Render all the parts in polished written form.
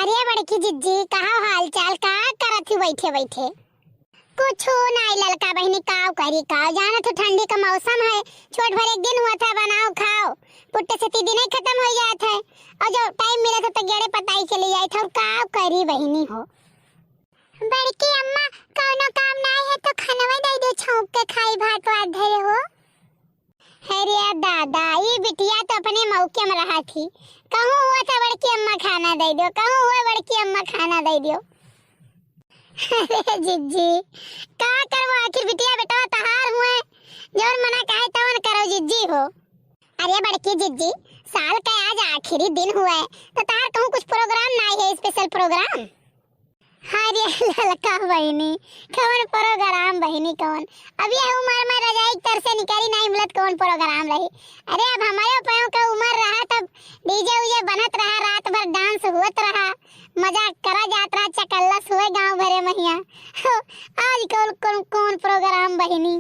अरे बड़की जिज्जी, कहा हाल चाल, का करत ही बैठे बैठे? कुछ नहीं ललका बहनी, काव करी काव, जाना तो ठंडी का मौसम है, छोट भर एक दिन हुआ था, बनाओ खाओ, पुट्टे से तीन ही खत्म हो जात है, और जो टाइम मिला था तो गेड़े पता ही चली जाए था। काव करी बहनी हो? बड़की अम्मा, कोनो काम नहीं है तो खाना दे दो, छौंक के खाई भात वात धरे हो। अरे दादा, ये बिटिया तो अपने मौके में रहा थी, कहूँ हुआ था बड़की अम्मा खाना दे दो, कहूँ हुआ बड़की अम्मा खाना दे दो। अरे जिज्जी, का करो आखिर बिटिया बेटा तहार हुए, जोर मना कहे तवन करो जिज्जी हो। अरे बड़की जिज्जी, साल का आज आखिरी दिन हुआ है तो तार कहूँ कुछ प्रोग्राम नहीं है, स्पेशल प्रोग्राम? अरे ललका बहनी, कौन प्रोग्राम बहनी कौन? अभी उम्र में रजाई तर से निकली नहीं मिलत, कौन प्रोग्राम रही? अरे अब हमारे पायों का उम्र रहा तब डीजे उजे बनत रहा, रात भर डांस हुत रहा, मजाक करा जात रहा, चकल्लस हुए गांव भरे महिया। आज कौन प्रोग्राम बहनी?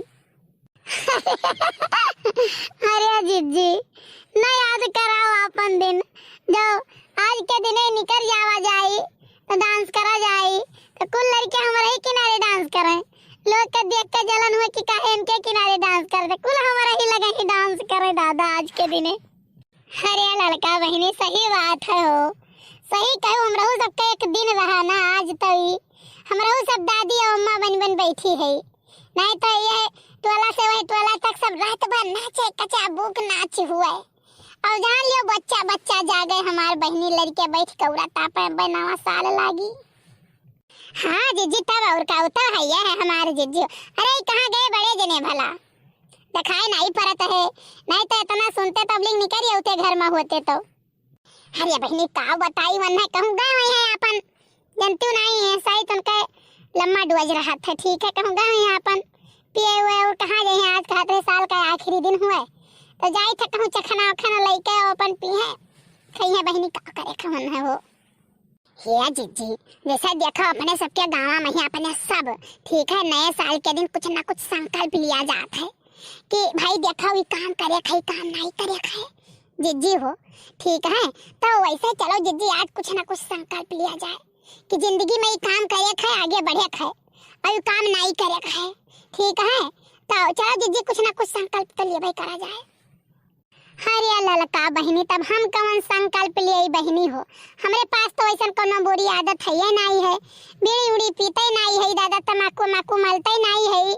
अरे जिज्जी, न याद कराओ अपन दिन, जो आज के दिन निकल जावा जाई तो डांस करा जाई, तो कुल लड़के हमारे ही किनारे डांस करें, लोग के देख के जलन हुए कि काहे इनके किनारे डांस करते, कुल हमारा ही लगे ही डांस करे दादा आज के दिन। अरे लड़का बहनी, सही बात है हो, सही कहो, हमरहू सबका एक दिन रहा ना आज, तो हमरहू सब दादी और अम्मा बन बन बैठी है, नहीं तो ये टोला से वही टोला तक सब रात भर नाचे कचा बुक नाच हुआ है, और जान लियो बच्चा बच्चा जागे, हमार बहनी लड़के बैठ कौड़ा तापे बनावा साल लागी। हाँ जिज्जी, तब और का होता है, ये है हमारे जिज्जी। अरे कहाँ गए बड़े जने भला, दिखाई नहीं पड़त है, नहीं तो इतना सुनते तबलीग निकल होते घर में होते तो। अरे बहनी का बताई वन है, कहूँ गए हैं अपन, जनतू नहीं है सही, तुमके लम्मा डुअज रहा था, ठीक है, कहूँ गए हैं अपन पिए हुए, और कहाँ गए हैं आज कहते साल का आखिरी दिन हुआ तो जाई था कहूँ चखना वखना लेके अपन पीहे खई है बहनी, का करे खवन है वो। ये जिज्जी, जैसा देखो अपने सबके गाँव में ही अपने सब, ठीक है, नए साल के दिन कुछ ना कुछ संकल्प लिया जाता है कि भाई देखो ये काम करे खाई, काम नहीं करे खाए, जिज्जी हो, ठीक है, तो वैसे चलो जिज्जी आज कुछ ना कुछ संकल्प लिया जाए कि जिंदगी में ये काम करे खाए, आगे बढ़े खाए, और ये काम नहीं करे खाए, ठीक है, तो चलो जिज्जी कुछ ना कुछ संकल्प तो लिए भाई करा जाए। अरे ललका बहनी, तब हम कौन संकल्प लिए बहनी हो, हमारे पास तो ऐसा कोनो बुरी आदत है नहीं है, बीड़ी उड़ी पीते नहीं है दादा, तम्बाकू माकू मलते नहीं है,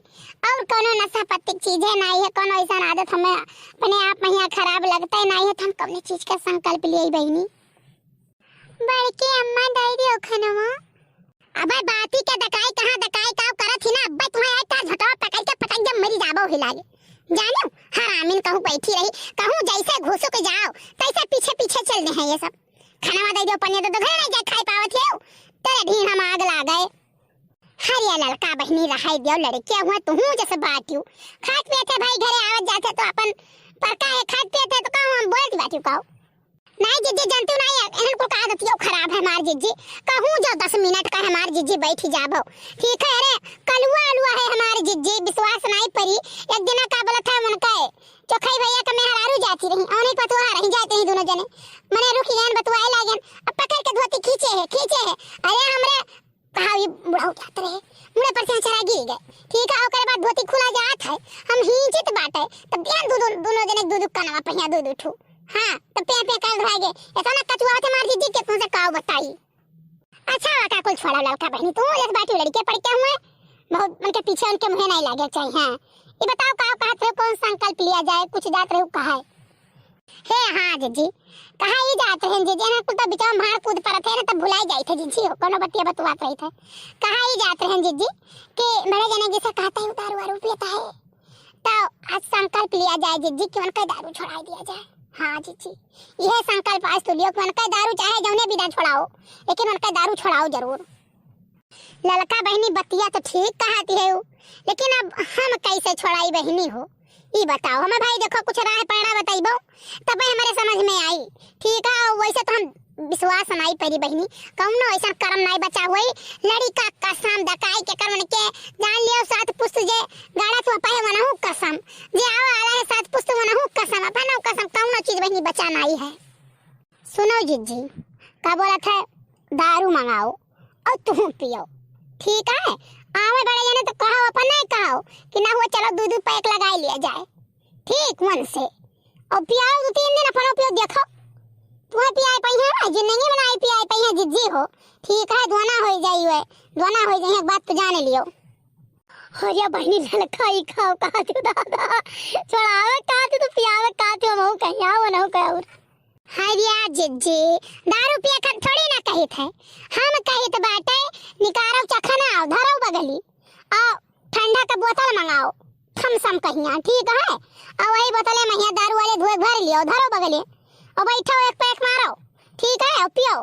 और कोनो नशा पत्ती चीजें नहीं है, कोनो ऐसा आदत हमें अपने आप में खराब लगता नहीं है, तो हम कौन चीज का संकल्प लिए बहनी? बड़की अम्मा दे दियो खाना। अबे बाती के दकाई कहाँ दकाई का करत ही ना, अब्बे तुम्हें एक झटवा पकड़ के पटक जब मरी जाबो हिलागे, जानो हरामिन कहूँ बैठी रही, कहूँ जैसे घुसो के जाओ तैसे पीछे पीछे चल रहे हैं ये सब, खाना दे दो पनिया दो, घर नहीं जा खाई पावत है तेरे ढीन हम आग ला गए। हरिया लड़का बहनी रहाई दियो, लड़कियां हुआ तू जैसे बातियो, खात पियते भाई घरे आवत जाते तो अपन परका है, खात पियते तो कहूँ हम बोलती बातियो कहूँ नहीं जिज्जी, जनतू नहीं है एहन को का आदत यो खराब है हमार जिज्जी, कहूँ जो 10 मिनट का हमार जिज्जी बैठी जाबो, ठीक है, अरे कलुआ अलुआ है हमार जिज्जी, विश्वास नहीं परी, एक दिन का बोला था मन कहे चोखई भैया का मेहरारू जाती रही, और नहीं पतुआ रही जाते ही दोनों जने, मने रुक गए बतवाए लागन, अब पकड़ के धोती खींचे है, अरे हमरे कहा ये बुढ़ाऊ जात रहे, मुड़े पर से चढ़ा गिर गए, ठीक है, ओकर बाद धोती खुला जात है, हम हिंचित बाटे, तब ध्यान दोनों जने दूध कनवा पहिया दूध उठू, हाँ तो पे कर भागे, ऐसा ना कचुआ थे मार दीजिए कि तुमसे काव बताई। अच्छा का कुल छोड़ा लड़का बहनी, तू जैसे बाटी लड़के पड़ के हुए बहुत उनके पीछे उनके मुँह नहीं लगे चाहिए। हाँ ये बताओ काव कहत रहे, कौन संकल्प लिया जाए, कुछ जात रहे कहा है? हाँ जिज्जी, कहा ही जाते हैं जिज्जी, ना कुल तो बिचाव मार कूद पर थे ना तब भुलाई जाए थे जिज्जी हो, कोनो बतिया बतवात रही थे, कहा ही जाते हैं जिज्जी कि बड़े जने जैसे कहते हैं दारू वारू पीता है, तो आज संकल्प लिया जाए जिज्जी कि उनका दारू छोड़ा दिया जाए। हाँ जीजी, यह संकल्प आज तो लियो कि उनका दारू चाहे जौने बिना छोड़ाओ, लेकिन उनका दारू छोड़ाओ जरूर। ललका बहनी बतिया तो ठीक कहती है, लेकिन अब हम कैसे छोड़ाई बहनी हो, ये बताओ हमें भाई, देखो कुछ राह पैड़ा बताइबो तब हमारे समझ में आई, ठीक है, वैसे तो हम विश्वास नहीं परी बहनी, कौनो ऐसा कर्म नहीं बचा हुई, लड़का कसम दकाई के कर्म के जान लियो, सात पुस्त जे गाड़ा तो पाए वनहु कसम, जे आवा आला है सात पुस्त वनहु कसम, अपन कसम कौनो चीज बहनी बचा नहीं है। सुनो जिज्जी, का बोला था दारू मंगाओ और तुम पियो, ठीक है? आवे बड़े जने तो कहो, अपन नहीं कहो कि ना हुआ चलो दूध पैक लगा लिया जाए, ठीक मन से। और पियाओ 2-3 दिन अपन पियो, देखो तुम्हें पियाई पई है, जिंदगी बनाई पियाई पई है जिज्जी हो, ठीक है? दोना हो जाइए, दोना हो जाइए, एक बात तो जाने लियो। हो या बहनी ललकाई खाओ का तू दादा, चढ़ावे का तू तो पियावे का तू, हम कहीं आओ ना कहो। हरिया जिज्जी दारू पिया कर थोड़ी ना कहित है, हम कहित बाटे निकारो चखना आओ, धरो बगली आओ, ठंडा का बोतल मंगाओ थमसम कहिया, ठीक है? और वही बोतले में दारू वाले धोए भर लियो, धरो बगली और बैठो, एक पैक मारो, ठीक है? और पियो,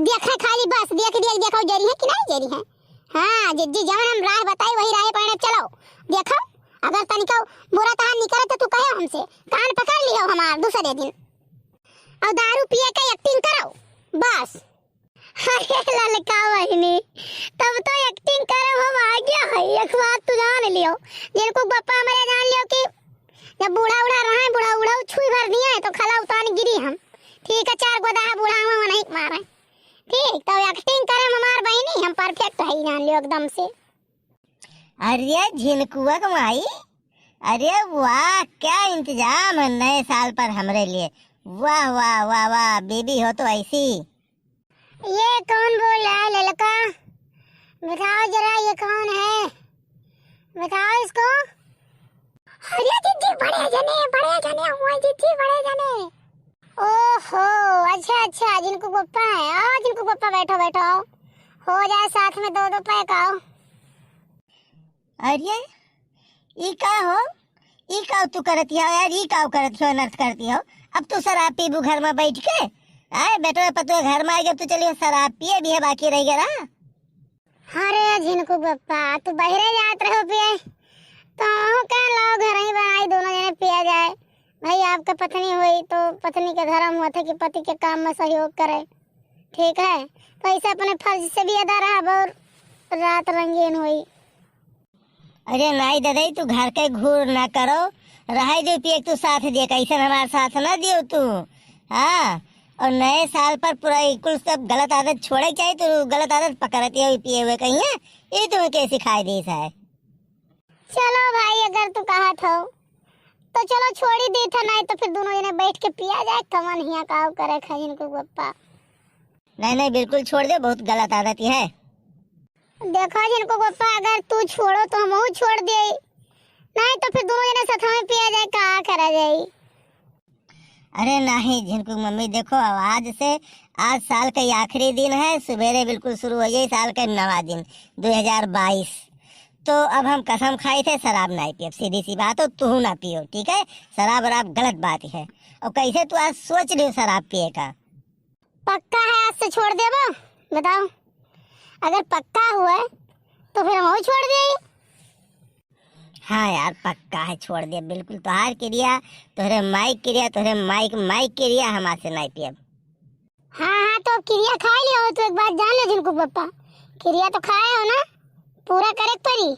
देखा खाली बस देख देखो जरी है कि नहीं जरी है। हाँ जिज्जी जब हम राह बताई वही राह पर चलो, देखो अगर तनिको बुरा तहां निकले तो तू कहे हमसे, कान पकड़ लियो हमार दूसरे दिन, और दारू पिए के एक्टिंग करो बस। अरे ललका बहनी तब तो एक्टिंग करो, हम आ गया है, एक बात तू जान लियो, जिनको बप्पा हमारे जान लियो कि जब बूढ़ा उड़ा रहा है, बूढ़ा छुई भर दिया है तो खला उतान गिरी हम, ठीक है? 4 गोदा बूढ़ा हुआ नहीं मारे, ठीक? तो एक्टिंग करे हमार बहनी, हम परफेक्ट है जान लियो एकदम से। अरे झिनकुआ कमाई, अरे वाह क्या इंतजाम है नए साल पर हमरे लिए, वाह वाह वाह वाह, बेबी हो तो ऐसी। ये कौन बोल रहा है ललका, बताओ जरा ये कौन है, बताओ इसको। अरे दीदी बड़े जने हुआ दीदी, बड़े जने। ओहो अच्छा जिनको पप्पा है, आओ जिनको पप्पा, बैठो बैठो, आओ हो जाए साथ में 2-2 पैक, आओ। अरे ई का हो, ई का तू करती हो यार, ई का करती हो, नर्थ करती हो। अब तो शराब पीबू घर में बैठ के, आए बेटो पतो घर में आ गए तो चलिए शराब पिए भी है, बाकी रह गया। अरे जिनको पप्पा तू बहरे जात रहो पिए, तो क्या लो घर ही बनाई, दोनों जने पिया जाए। भाई आपका पत्नी हुई तो पत्नी के धर्म हुआ था कि पति के काम में सहयोग करे, ठीक है? तो ऐसे अपने फर्ज से भी अदा रहा और रात रंगीन हुई। अरे नहीं दादा तू घर के घूर ना करो, रहा दे पिए तू साथ दे, कैसे हमारे साथ ना दियो तू। हाँ और नए साल पर पूरा कुल सब गलत आदत छोड़े चाहिए, तो गलत आदत पकड़ती है पिए हुए कहीं है, ये तुम्हें कैसे सिखाई दी है। चलो भाई अगर तू कहा था तो चलो छोड़ी दी था, नहीं तो फिर दोनों जने बैठ के पिया जाए, कमन हिया काव करे खाई इनको पप्पा। नहीं बिल्कुल छोड़ दे, बहुत गलत आदत है। देखो जिनको पप्पा अगर तू छोड़ो तो हम छोड़ दे, नहीं तो फिर दोनों जने साथ में पिया जाए, कहा करा जाए। अरे नहीं झिनकू मम्मी देखो, आज से आज साल का आखिरी दिन है, सवेरे बिल्कुल शुरू हो गई साल का 9वां दिन 2022, तो अब हम कसम खाए थे शराब नहीं पिए, सीधी सी बात हो, तू ना पियो, ठीक है? शराब वराब गलत बात है। और कैसे तू आज सोच रही हो शराब पिए का? पक्का है आज से छोड़ देबो, बताओ? अगर पक्का हुआ तो फिर हम छोड़ दे। हाँ यार पक्का है, छोड़ दे बिल्कुल, तोहार क्रिया तोहरे माइक क्रिया, तोहरे माइक क्रिया हम आज से नहीं पिए। हाँ तो क्रिया खा लिया हो तो एक बात जान लो जिनको पप्पा, क्रिया तो खाए हो ना, पूरा करे परी।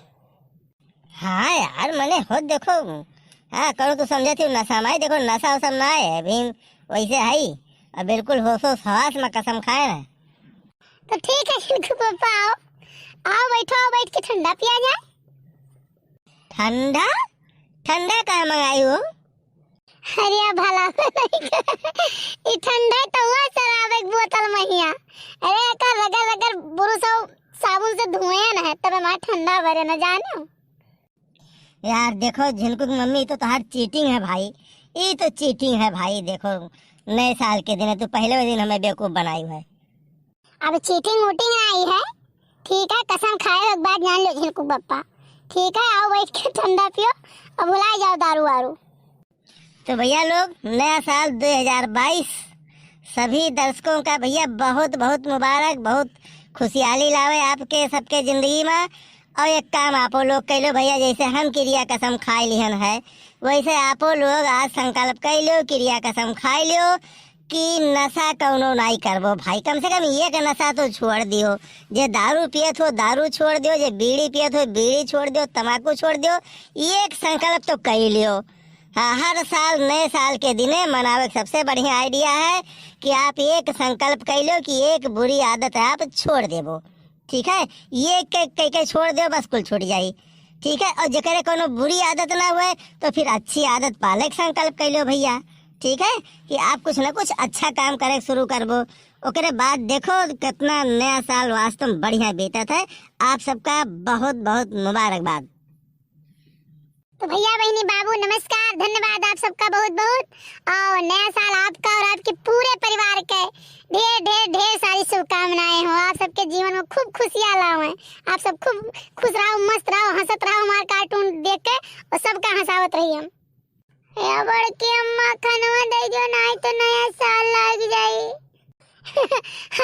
हाँ यार मैंने हो देखो, हाँ करो तो समझे थी नशा में, देखो नशा वशा ना है भीम, वैसे है और बिल्कुल होश हवास में कसम खाए ना। तो ठीक है जिनको पप्पा, आओ आओ बैठो, आओ बैठ के ठंडा पिया जाए। ठंडा ठंडा कहाँ मंगाई हो? अरे भला ये ठंडा तो हुआ शराब एक बोतल में हिया, अरे कर रगड़ रगड़ बुरुस साबुन से धुए ना है तब हमारा ठंडा भरे न जानो। यार देखो झिनकू की मम्मी तो हर चीटिंग है भाई, ये तो चीटिंग है भाई। देखो नए साल के दिन है, तो पहले दिन हमें बेवकूफ बनाई है। अब चीटिंग वोटिंग आई है, ठीक है? कसम खाए एक बात जान लो झिनकू पप्पा, ठीक है? आओ बैठ के ठंडा पियो और भुला जाओ दारू वारू। तो भैया लोग नया साल 2022 सभी दर्शकों का भैया बहुत बहुत मुबारक, बहुत खुशहाली लावे आपके सबके जिंदगी में। और एक काम आपो लोग कह लो भैया, जैसे हम क्रिया कसम खाई लिहन है, वैसे आपो लोग आज संकल्प कर लो, क्रिया कसम खाई लो कि नशा कौनो नहीं करबो भाई। कम से कम एक नशा तो छोड़ दियो, जे दारू पियत हो दारू छोड़ दियो, जे बीड़ी पियत हो बीड़ी छोड़ दियो, तम्बाकू छोड़ दियो, एक संकल्प तो कर लियो। हाँ, हर साल नए साल के दिने मनावे के सबसे बढ़िया आइडिया है कि आप एक संकल्प कर लो कि एक बुरी आदत है आप छोड़ देबो। ठीक है, ये के छोड़ दो बस कुल छूट जाई। ठीक है, और जकरे कोनो बुरी आदत ना हुए तो फिर अच्छी आदत पाले के संकल्प कर लो भैया। ठीक है, कि आप कुछ ना कुछ अच्छा काम करे शुरू करबो, ओकरे बाद देखो कितना नया साल वास्तव में बढ़िया बीतत है। आप सबका बहुत बहुत मुबारकबाद। तो भैया बहनी बाबू नमस्कार, धन्यवाद आप सबका बहुत बहुत। और नया साल आपका और आपके पूरे परिवार के ढेर ढेर ढेर सारी शुभकामनाएं हो। आप सबके जीवन में खूब खुशियां लाओ। आप सब खूब खुश रहो, मस्त रहो, हंसत रहो हमारे कार्टून देख के और सबका हंसावत रही हम। या बड़की अम्मा खानवा दे दो नहीं तो नया साल लग जाई।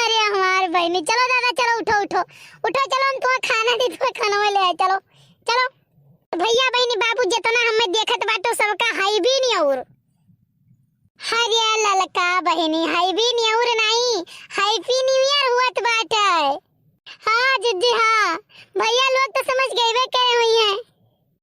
अरे हमार बहनी, चलो दादा चलो, उठो उठो उठो, चलो हम तुम्हें खाना दी, तुम्हें खाना ले आए, चलो चलो। भैया बहनी बाबू जितना हमें देखत बाटो सबका हाई भी नहीं और हरे ललका बहनी हाई भी नहीं और नहीं हैप्पी न्यू ईयर हुआ बाटे। हाँ जिज्जी हाँ, भैया लोग